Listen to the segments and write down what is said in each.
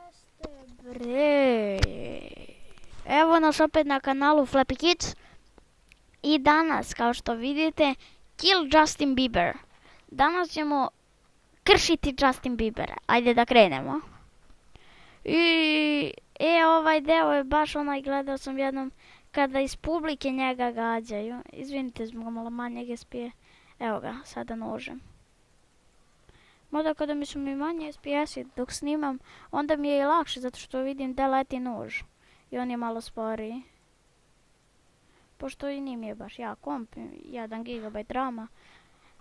Jeste bre. Evo nas opet na kanalu Flappy Kids. I danas, kao što vidite, Kill Justin Bieber. Danas ćemo kršiti Justin Biebera. Ajde da krenemo. Ovaj deo je baš onaj, gledao sam jednom kada iz publike njega gađaju. Izvinite zbog malo manjeg SP-a. Evo ga, sada nožem. Mada kada mi su mi manje SPS-i dok snimam, onda mi je i lakše zato što vidim da leti nož. I on je malo sporiji. Pošto i nije mi je baš jak komp, 1 GB rama.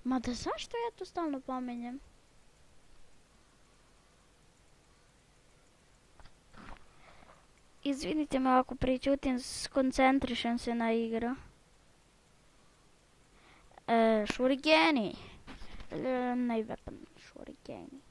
Mada zašto ja to stalno pominjem? Izvinite me ako pričutim, skoncentrišem se na igru. Shurikeni. Ne weapon, shurikeni.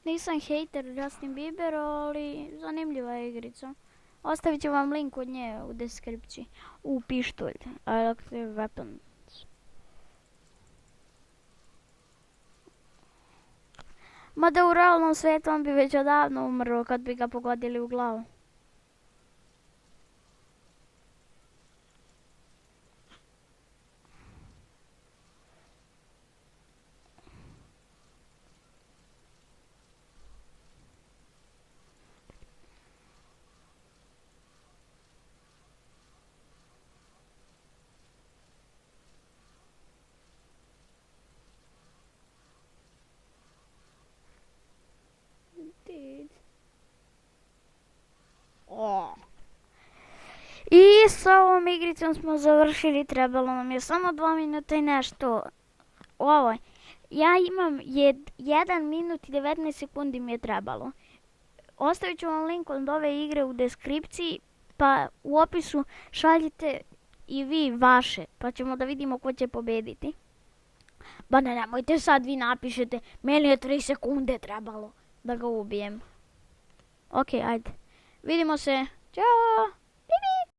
Nisam hater Justin Bieber, ali zanimljiva je igrica. Ostavit ću vam link od nje u deskripciji. Pištolj, electric weapons. Mada u realnom svijetu on bi već odavno umro kad bi ga pogodili u glavu. I sa ovom igricom smo završili, trebalo nam je samo 2 minuta i nešto. Ja imam 1 minut i 19 sekundi mi je trebalo. Ostavit ću vam link od ove igre u deskripciji, pa u opisu šaljite i vi vaše, pa ćemo da vidimo ko će pobediti. Ba nemojte sad vi napišete, meni je 3 sekunde trebalo da ga ubijem. Ok, ajde. Vidimo se. Ćao!